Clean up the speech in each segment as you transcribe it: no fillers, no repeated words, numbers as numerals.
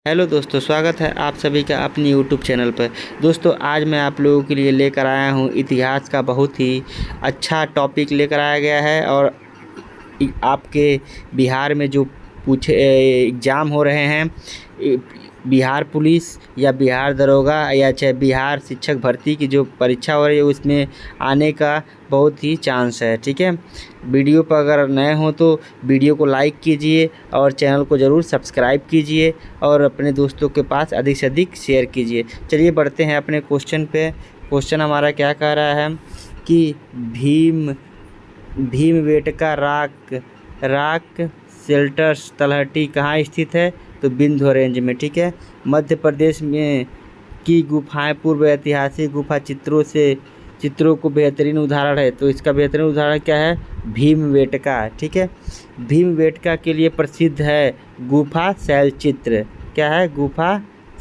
Hello दोस्तों, स्वागत है आप सभी का अपनी यूट्यूब चैनल पर। दोस्तों, आज मैं आप लोगों के लिए लेकर आया हूं इतिहास का बहुत ही अच्छा टॉपिक लेकर आया गया है। और आपके बिहार में जो एग्ज़ाम हो रहे हैं, बिहार पुलिस या बिहार दरोगा या चाहे बिहार शिक्षक भर्ती की जो परीक्षा हो रही है, उसमें आने का बहुत ही चांस है। ठीक है, वीडियो पर अगर नए हो तो वीडियो को लाइक कीजिए और चैनल को ज़रूर सब्सक्राइब कीजिए और अपने दोस्तों के पास अधिक से अधिक शेयर कीजिए। चलिए बढ़ते हैं अपने क्वेश्चन पे। क्वेश्चन हमारा क्या कह रहा है कि भीमबेटका राक शेल्टर्स तलहटी कहाँ स्थित है? तो विंध्य रेंज में। ठीक है, मध्य प्रदेश में की गुफाएं पूर्व ऐतिहासिक गुफा चित्रों को बेहतरीन उदाहरण है। तो इसका बेहतरीन उदाहरण क्या है? भीमबेटका। ठीक है, भीमबेटका के लिए प्रसिद्ध है गुफा शैल चित्र। क्या है? गुफा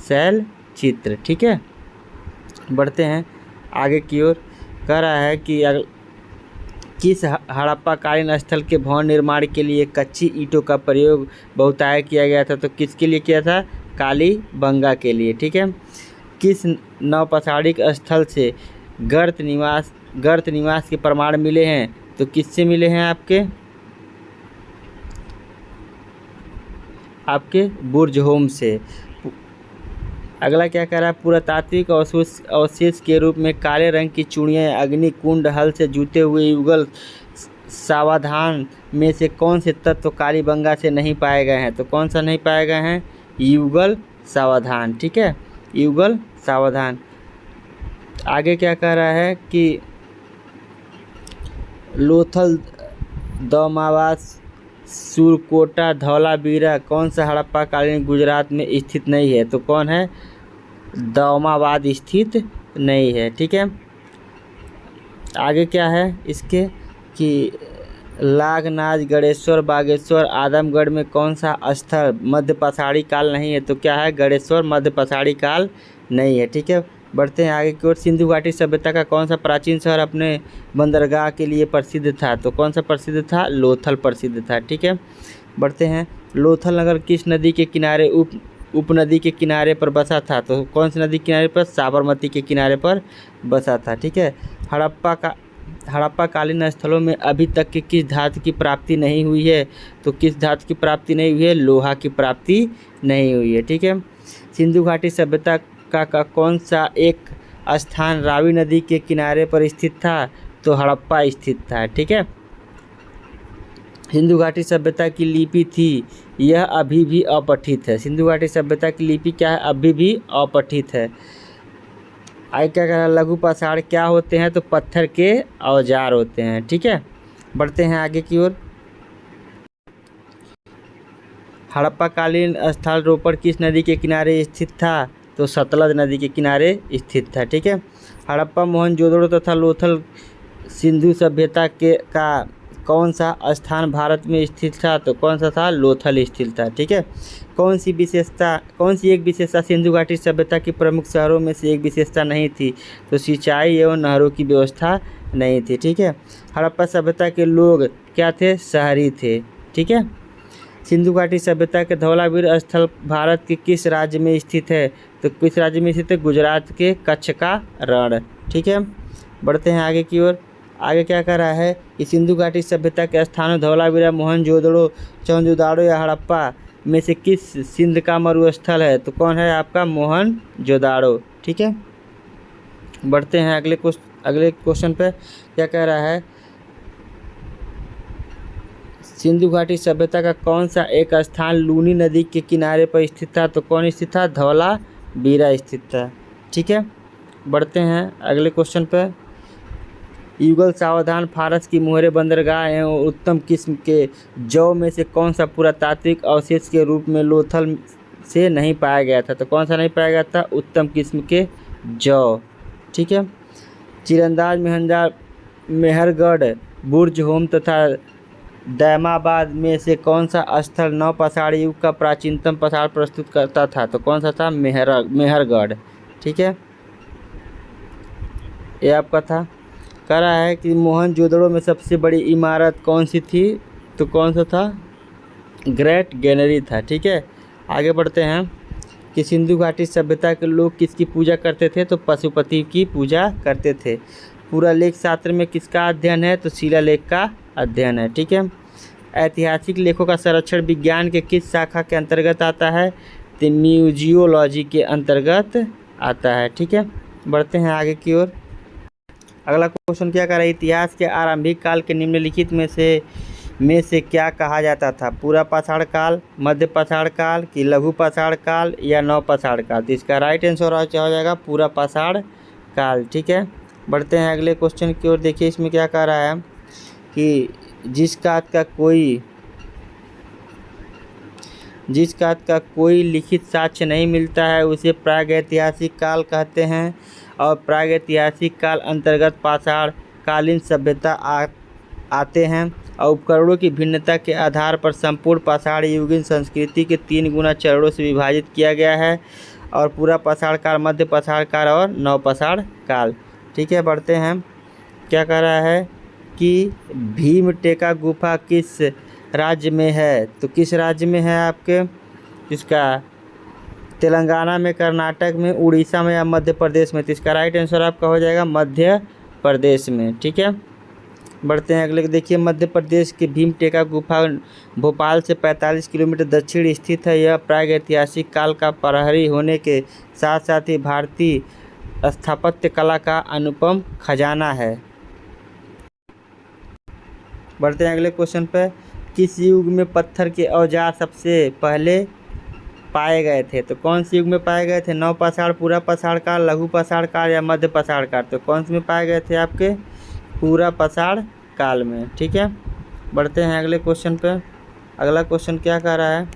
शैल चित्र। ठीक है, बढ़ते हैं आगे की ओर। कह रहा है कि किस हड़प्पाकालीन स्थल के भवन निर्माण के लिए कच्ची ईंटों का प्रयोग बहुतायत किया गया था? तो किसके लिए किया था? कालीबंगा के लिए। ठीक है, किस नवपसाड़िक स्थल से गर्त निवास के प्रमाण मिले हैं? तो किससे मिले हैं? आपके बुर्जहोम से। अगला क्या कह रहा है? पुरातात्विक अवशेष के रूप में काले रंग की चूड़ियाँ अग्निकुंड हल से जुटे हुए युगल सावधान में से कौन से तत्व कालीबंगा से नहीं पाए गए हैं? तो कौन सा नहीं पाए गए हैं? युगल सावधान। ठीक है, युगल सावधान। आगे क्या कह रहा है कि लोथल, दौमावास, सुरकोटा, धौलावीरा कौन सा हड़प्पाकालीन गुजरात में स्थित नहीं है? तो कौन है? दौमाबाद स्थित नहीं है। ठीक है, आगे क्या है इसके कि लागनाज, गणेश्वर, बागेश्वर, आदमगढ़ में कौन सा स्थल मध्यपाषाणी काल नहीं है? तो क्या है? गणेश्वर मध्यपाषाणी काल नहीं है। ठीक है, बढ़ते हैं आगे की ओर। सिंधु घाटी सभ्यता का कौन सा प्राचीन शहर अपने बंदरगाह के लिए प्रसिद्ध था? तो कौन सा प्रसिद्ध था? लोथल प्रसिद्ध था। ठीक है, बढ़ते हैं। लोथल नगर किस नदी के किनारे उपनदी के किनारे पर बसा था? तो कौन सी नदी के किनारे पर? साबरमती के किनारे पर बसा था। ठीक है, हड़प्पाकालीन स्थलों में अभी तक की किस धातु की प्राप्ति नहीं हुई है? तो किस धातु की प्राप्ति नहीं हुई है? लोहा की प्राप्ति नहीं हुई है। ठीक है, सिंधु घाटी सभ्यता का कौन सा एक स्थान रावी नदी के किनारे पर स्थित था? तो हड़प्पा स्थित था। ठीक है, सिंधु घाटी सभ्यता की लिपि थी, यह अभी भी अपठित है। सिंधु घाटी सभ्यता की लिपि क्या है? अभी भी अपठित है। आगे क्या कह रहा है? लघु पाषाण क्या होते हैं? तो पत्थर के औजार होते हैं। ठीक है, बढ़ते हैं आगे की ओर। हड़प्पाकालीन स्थल रोपड़ किस नदी के किनारे स्थित था? तो सतलज नदी के किनारे स्थित था। ठीक है, हड़प्पा, मोहनजोदड़ो तथा लोथल सिंधु सभ्यता का कौन सा स्थान भारत में स्थित था? तो कौन सा था? लोथल स्थित था। ठीक है, कौन सी एक विशेषता सिंधु घाटी सभ्यता की प्रमुख शहरों में से एक विशेषता नहीं थी? तो सिंचाई एवं नहरों की व्यवस्था नहीं थी। ठीक है, हड़प्पा सभ्यता के लोग क्या थे? शहरी थे। ठीक है, सिंधु घाटी सभ्यता के धौलावीर स्थल भारत के किस राज्य में स्थित है? तो किस राज्य में स्थित है? गुजरात के कच्छ का रण। ठीक है, बढ़ते हैं आगे की ओर। आगे क्या कह रहा है कि सिंधु घाटी सभ्यता के स्थानों धौलावीरा, मोहनजोदड़ो, चौंजुदाड़ो या हड़प्पा में से किस सिंध का मरुस्थल है? तो कौन है आपका? मोहनजोदाड़ो। ठीक है, बढ़ते हैं अगले क्वेश्चन पे। क्या कह रहा है? सिंधु घाटी सभ्यता का कौन सा एक स्थान लूनी नदी के किनारे पर स्थित था? तो कौन स्थित था? धौलावीरा स्थित था। ठीक है, बढ़ते हैं अगले क्वेश्चन पे। युगल सावधान फारस की मोहरे बंदरगाह एवं उत्तम किस्म के जौ में से कौन सा पुरातात्विक अवशेष के रूप में लोथल से नहीं पाया गया था? तो कौन सा नहीं पाया गया था? उत्तम किस्म के जौ। ठीक है, तीरंदाज, मेहरगढ़, बुर्जहोम तथा दैमाबाद में से कौन सा स्थल नवपाषाणी युग का प्राचीनतम पाषाण प्रस्तुत करता था? तो कौन सा था? मेहरगढ़। ठीक है, ये आपका था। कह रहा है कि मोहनजोदड़ो में सबसे बड़ी इमारत कौन सी थी? तो कौन सा था? ग्रेट गैनरी था। ठीक है, आगे बढ़ते हैं। कि सिंधु घाटी सभ्यता के लोग किसकी पूजा करते थे, तो पशुपति की पूजा करते थे। पूरा लेख शास्त्र में किसका अध्ययन है, तो शिलालेख का अध्ययन है। ठीक है। ऐतिहासिक लेखों का संरक्षण विज्ञान के किस शाखा के अंतर्गत आता है, तो म्यूजियोलॉजी के अंतर्गत आता है। ठीक है। बढ़ते हैं आगे की ओर। अगला क्वेश्चन क्या कर रहा है, इतिहास के आरंभिक काल के निम्नलिखित में से क्या कहा जाता था, पूरा पाषाण काल, मध्य पाषाण काल कि लघु पाषाण काल या नव पाषाण काल। तो इसका राइट आंसर हो जाएगा पूरा पाषाण काल। ठीक है। बढ़ते हैं अगले क्वेश्चन की ओर। देखिए इसमें क्या कह रहा है कि जिस बात का कोई लिखित साक्ष्य नहीं मिलता है उसे प्रागैतिहासिक काल कहते हैं, और प्रागैतिहासिक काल अंतर्गत पाषाण कालीन सभ्यता आते हैं, और उपकरणों की भिन्नता के आधार पर संपूर्ण पाषाण युगीन संस्कृति के 3 गुना चरणों से विभाजित किया गया है, और पूरा पाषाण काल, मध्य पाषाण काल और नव पाषाण काल। ठीक है। बढ़ते हैं। क्या कह रहा है कि भीमटेका गुफा किस राज्य में है, तो किस राज्य में है आपके, इसका तेलंगाना में, कर्नाटक में, उड़ीसा में या मध्य प्रदेश में। तो इसका राइट आंसर आपका हो जाएगा मध्य प्रदेश में। ठीक है। बढ़ते हैं अगले। देखिए मध्य प्रदेश के भीमटेका गुफा भोपाल से 45 किलोमीटर दक्षिण स्थित है। यह प्रागैतिहासिक काल का प्रहरी होने के साथ साथ ही भारतीय स्थापत्य कला का अनुपम खजाना है। बढ़ते हैं अगले क्वेश्चन पे। किस युग में पत्थर के औजार सबसे पहले पाए गए थे, तो कौन से युग में पाए गए थे, नव पाषाण, पूरा पाषाण काल, लघु पाषाण काल या मध्य पाषाण काल। तो कौन से में पाए गए थे आपके, पूरा पाषाण काल में। ठीक है। बढ़ते हैं अगले क्वेश्चन पे। अगला क्वेश्चन क्या कह रहा है,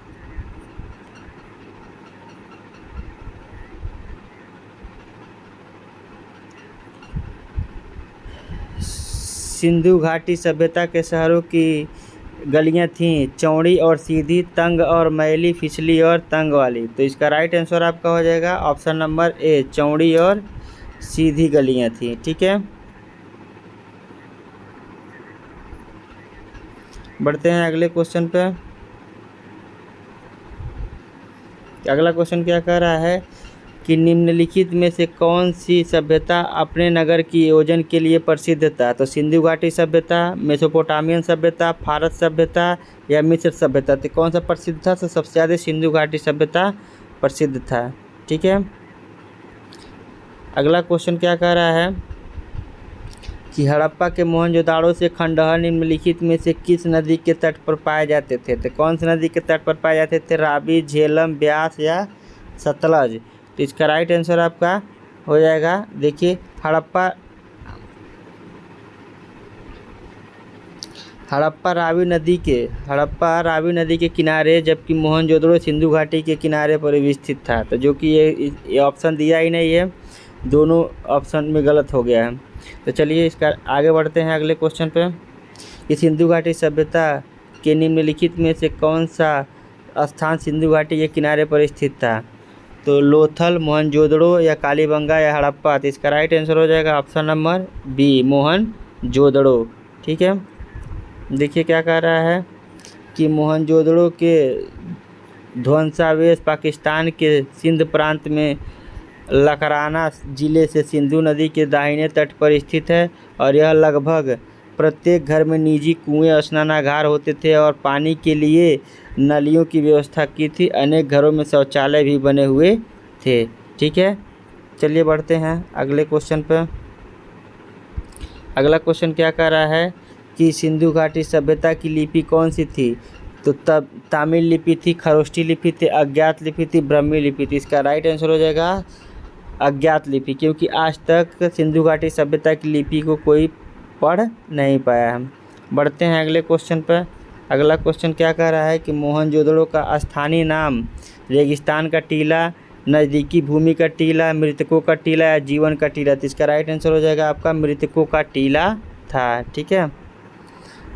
सिंधु घाटी सभ्यता के शहरों की गलियां थीं चौड़ी और सीधी, तंग और मैली, फिसली और तंग वाली। तो इसका राइट आंसर आपका हो जाएगा ऑप्शन नंबर ए, चौड़ी और सीधी गलियां थीं। ठीक है। बढ़ते हैं अगले क्वेश्चन पे। अगला क्वेश्चन क्या कह रहा है कि निम्नलिखित में से कौन सी सभ्यता अपने नगर की योजना के लिए प्रसिद्ध था, तो सिंधु घाटी सभ्यता, मेसोपोटामियन सभ्यता, फारस सभ्यता या मिस्र सभ्यता। तो कौन सा प्रसिद्ध था, तो सबसे ज़्यादा सिंधु घाटी सभ्यता प्रसिद्ध था। ठीक है। अगला क्वेश्चन क्या कह रहा है कि हड़प्पा के मोहनजोदाड़ो से खंडहर निम्नलिखित में से किस नदी के तट पर पाए जाते थे, तो कौन सी नदी के तट पर पाए जाते थे, रावी, झेलम, ब्यास या सतलज। तो इसका राइट आंसर आपका हो जाएगा, देखिए हड़प्पा रावी नदी के किनारे, जबकि मोहनजोदड़ो सिंधु घाटी के किनारे पर स्थित था। तो जो कि ये ऑप्शन दिया ही नहीं है, दोनों ऑप्शन में गलत हो गया है। तो चलिए इसका आगे बढ़ते हैं अगले क्वेश्चन पे कि सिंधु घाटी सभ्यता के निम्नलिखित में से कौन सा स्थान सिंधु घाटी के किनारे पर स्थित था, तो लोथल, मोहनजोदड़ो या कालीबंगा या हड़प्पा। तो इसका राइट आंसर हो जाएगा ऑप्शन नंबर बी, मोहनजोदड़ो। ठीक है। देखिए क्या कह रहा है कि मोहनजोदड़ो के ध्वंसावशेष पाकिस्तान के सिंध प्रांत में लकराना जिले से सिंधु नदी के दाहिने तट पर स्थित है, और यह लगभग प्रत्येक घर में निजी कुएं, स्नानागार होते थे और पानी के लिए नलियों की व्यवस्था की थी। अनेक घरों में शौचालय भी बने हुए थे। ठीक है। चलिए बढ़ते हैं अगले क्वेश्चन पर। अगला क्वेश्चन क्या कह रहा है कि सिंधु घाटी सभ्यता की लिपि कौन सी थी, तो तब तमिल लिपि थी, खरोष्ठी लिपि थी, अज्ञात लिपि थी, ब्रह्मी लिपि थी। इसका राइट आंसर हो जाएगा अज्ञात लिपि, क्योंकि आज तक सिंधु घाटी सभ्यता की लिपि को कोई पढ़ नहीं पाया है। बढ़ते हैं अगले क्वेश्चन पर। अगला क्वेश्चन क्या कह रहा है कि मोहनजोदड़ो का स्थानीय नाम रेगिस्तान का टीला, नज़दीकी भूमि का टीला, मृतकों का टीला या जीवन का टीला। तो इसका राइट आंसर हो जाएगा आपका मृतकों का टीला था। ठीक है।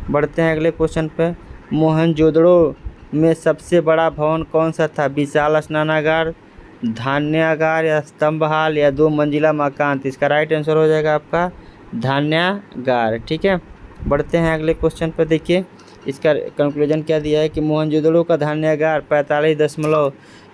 बढ़ते हैं अगले क्वेश्चन पे। मोहनजोदड़ो में सबसे बड़ा भवन कौन सा था, विशाल स्नानागार, धान्यागार या स्तंभ हाल या 2 मंजिला मकान। तो इसका राइट आंसर हो जाएगा आपका धान्यागार। ठीक है। बढ़ते हैं अगले क्वेश्चन पर। देखिए इसका कंक्लूजन क्या दिया है कि मोहनजोदड़ो का धान्यागार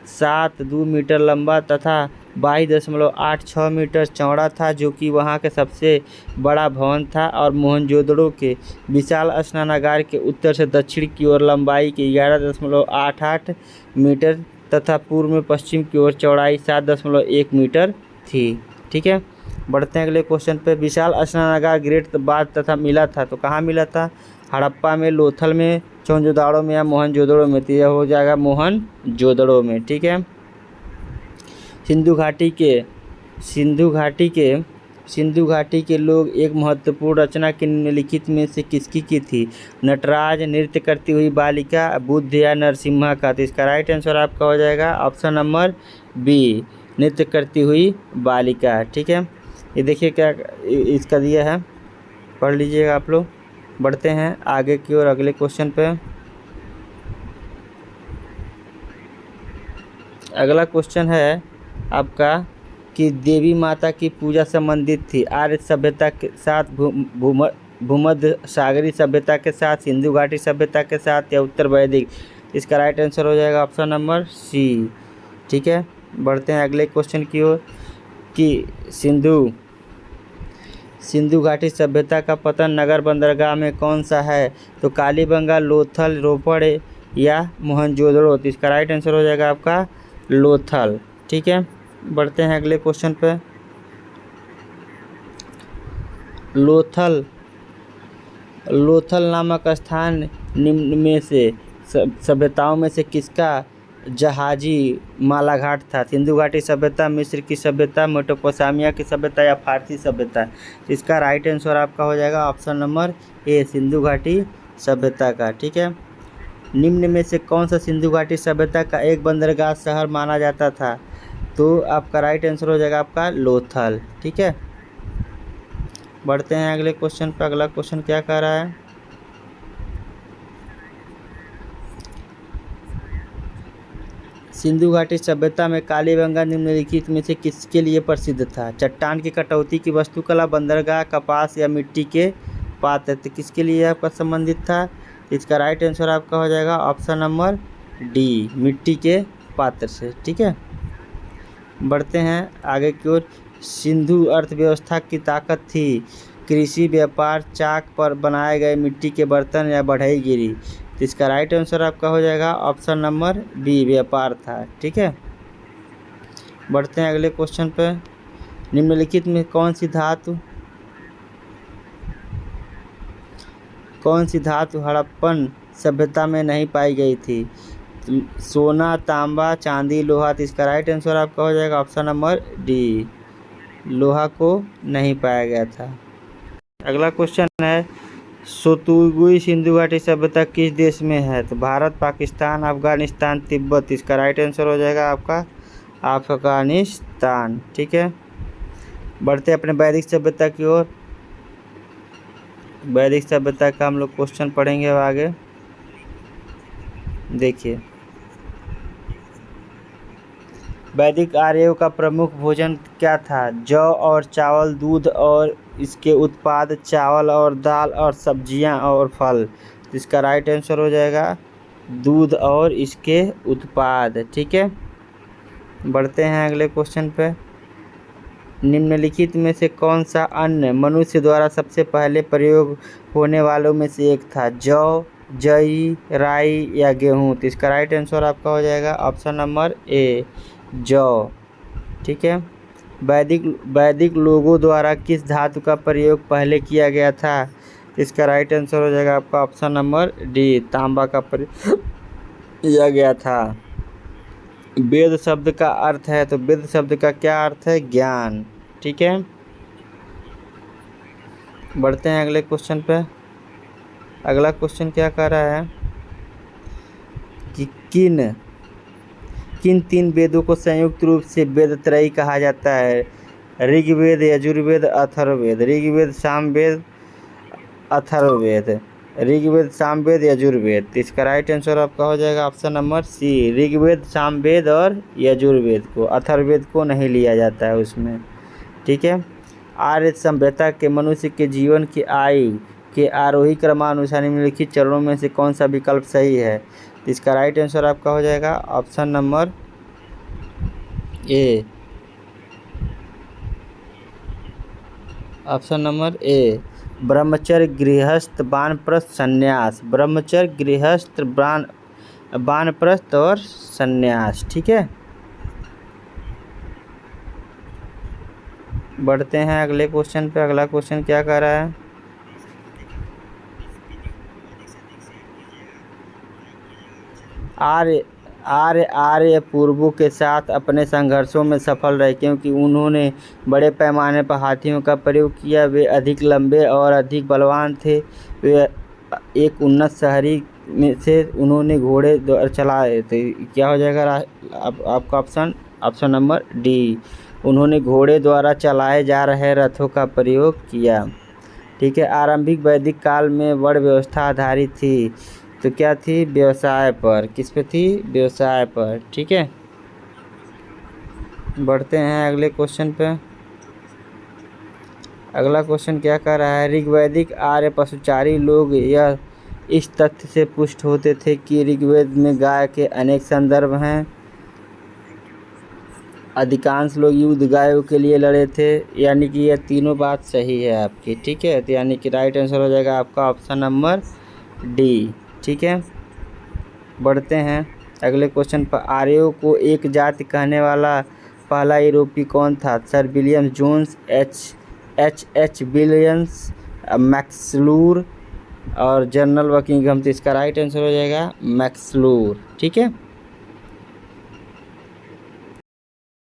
22 मीटर लंबा तथा 22.86 मीटर चौड़ा था, जो कि वहाँ के सबसे बड़ा भवन था और मोहनजोदड़ो के विशाल स्नानागार के उत्तर से दक्षिण की ओर लंबाई के 11.88 मीटर तथा पूर्व में पश्चिम की ओर चौड़ाई 7.1 मीटर थी। ठीक है, बढ़ते हैं अगले क्वेश्चन पे। विशाल स्नानागार ग्रेट बाथ तथा मिला था, तो कहाँ मिला था? हड़प्पा में, लोथल में, मोहनजोदड़ो में या मोहनजोदड़ो में? तो यह हो जाएगा मोहनजोदड़ो में। ठीक है, सिंधु घाटी के लोग एक महत्वपूर्ण रचना के निम्नलिखित में से किसकी की थी? नटराज, नृत्य करती हुई बालिका, बुद्ध या नरसिम्हा का? तो इसका राइट आंसर आपका हो जाएगा ऑप्शन नंबर बी, नृत्य करती हुई बालिका। ठीक है, ये देखिए क्या इसका दिया है, पढ़ लीजिएगा आप लोग। बढ़ते हैं आगे की ओर अगले क्वेश्चन पे। अगला क्वेश्चन है आपका कि देवी माता की पूजा संबंधित थी आर्य सभ्यता के साथ, भूमध्य सागरी सभ्यता के साथ, सिंधु घाटी सभ्यता के साथ या उत्तर वैदिक? इसका राइट आंसर हो जाएगा ऑप्शन नंबर सी। ठीक है, बढ़ते हैं अगले क्वेश्चन की ओर कि सिंधु घाटी सभ्यता का पतन नगर बंदरगाह में कौन सा है? तो कालीबंगा, लोथल, रोपड़ या मोहनजोदड़ो? तो इसका राइट आंसर हो जाएगा आपका लोथल। ठीक है, बढ़ते हैं अगले क्वेश्चन पे। लोथल नामक स्थान निम्न में से सभ्यताओं में से किसका जहाजी मालाघाट था? सिंधु घाटी सभ्यता, मिस्र की सभ्यता, मेसोपोटामिया की सभ्यता या फारसी सभ्यता? इसका राइट आंसर आपका हो जाएगा ऑप्शन नंबर ए, सिंधु घाटी सभ्यता का। ठीक है, निम्न में से कौन सा सिंधु घाटी सभ्यता का एक बंदरगाह शहर माना जाता था? तो आपका राइट आंसर हो जाएगा आपका लोथल। ठीक है, बढ़ते हैं अगले क्वेश्चन पर। अगला क्वेश्चन क्या कह रहा है? सिंधु घाटी सभ्यता में कालीबंगा निम्नलिखित में से किसके लिए प्रसिद्ध था? चट्टान की कटौती की वास्तुकला, बंदरगाह, कपास या मिट्टी के पात्र? तो किसके लिए आपका संबंधित था? इसका राइट आंसर आपका हो जाएगा ऑप्शन नंबर डी, मिट्टी के पात्र से। ठीक है, बढ़ते हैं आगे की ओर। सिंधु अर्थव्यवस्था की ताकत थी कृषि, व्यापार, चाक पर बनाए गए मिट्टी के बर्तन या बढ़ईगिरी? तो इसका राइट आंसर आपका हो जाएगा ऑप्शन नंबर बी, व्यापार था। ठीक है, बढ़ते हैं अगले क्वेश्चन पे। निम्नलिखित में कौन सी धातु हड़प्पन सभ्यता में नहीं पाई गई थी? सोना, तांबा, चांदी, लोहा? तो इसका राइट आंसर आपका हो जाएगा ऑप्शन नंबर डी, लोहा को नहीं पाया गया था। अगला क्वेश्चन है सोतुगुई सिंधु घाटी सभ्यता किस देश में है? तो भारत, पाकिस्तान, अफगानिस्तान, तिब्बत? इसका राइट आंसर हो जाएगा आपका अफगानिस्तान। ठीक है, बढ़ते अपने वैदिक सभ्यता की ओर। वैदिक सभ्यता का हम लोग क्वेश्चन पढ़ेंगे अब आगे। देखिए, वैदिक आर्यों का प्रमुख भोजन क्या था? जौ और चावल, दूध और इसके उत्पाद, चावल और दाल और सब्जियां और फल? इसका राइट आंसर हो जाएगा दूध और इसके उत्पाद। ठीक है, बढ़ते हैं अगले क्वेश्चन पे। निम्नलिखित में से कौन सा अन्न मनुष्य द्वारा सबसे पहले प्रयोग होने वालों में से एक था? जौ, जई, राई या गेहूँ? तो इसका राइट आंसर आपका हो जाएगा ऑप्शन नंबर ए, जौ। ठीक है, वैदिक लोगों द्वारा किस धातु का प्रयोग पहले किया गया था? इसका राइट आंसर हो जाएगा आपका ऑप्शन नंबर डी, तांबा का प्रयोग किया गया था। वेद शब्द का अर्थ है, तो वेद शब्द का क्या अर्थ है? ज्ञान। ठीक है, बढ़ते हैं अगले क्वेश्चन पे। अगला क्वेश्चन क्या कह रहा है कि किन 3 वेदों को संयुक्त रूप से वेदत्रयी कहा जाता है? ऋग्वेद, यजुर्वेद, अथर्ववेद? ऋग्वेद, सामवेद, अथर्ववेद? ऋग्वेद, सामवेद, यजुर्वेद? तो इसका राइट आंसर आपका हो जाएगा option number C, Rigveda, Samaveda और यजुर्वेद को, अथर्ववेद को नहीं लिया जाता है उसमें। ठीक है, आर्य सभ्यता के मनुष्य के जीवन की आयु के आरोही क्रमानुसार निम्नलिखित चरणों में से कौन सा विकल्प सही है? इसका राइट आंसर आपका हो जाएगा option number A, option number A, ब्रह्मचर्य गृहस्थ वानप्रस्थ संन्यास, ब्रह्मचर्य गृहस्थ वानप्रस्थ और संन्यास। ठीक है, बढ़ते हैं अगले क्वेश्चन पे। अगला क्वेश्चन क्या कह रहा है? आर्य आर्य आर्य पूर्वों के साथ अपने संघर्षों में सफल रहे, क्योंकि उन्होंने बड़े पैमाने पर हाथियों का प्रयोग किया। वे अधिक लंबे और अधिक बलवान थे। वे एक उन्नत शहरी में से उन्होंने घोड़े चलाए थे। क्या हो जाएगा आपका ऑप्शन नंबर डी, उन्होंने घोड़े द्वारा चलाए जा रहे रथों का प्रयोग किया। ठीक है, आरंभिक वैदिक काल में वर्ण व्यवस्था आधारित थी, तो क्या थी? व्यवसाय पर। किस पे थी? व्यवसाय पर। ठीक है, बढ़ते हैं अगले क्वेश्चन पे। अगला क्वेश्चन क्या कह रहा है? ऋग्वैदिक आर्य पशुचारी लोग यह इस तथ्य से पुष्ट होते थे कि ऋग्वेद में गाय के अनेक संदर्भ हैं। अधिकांश लोग युद्ध गायों के लिए लड़े थे। यानी कि यह तीनों बात सही है आपकी। ठीक है, तो यानी कि राइट आंसर हो जाएगा आपका ऑप्शन नंबर डी। ठीक है, बढ़ते हैं अगले क्वेश्चन पर। आर्यों को एक जाति कहने वाला पहला यूरोपीय कौन था? Sir William Jones, H Williams, Max Muller और जनरल बकिंघम। तो इसका राइट आंसर हो जाएगा मैक्सलूर। ठीक है।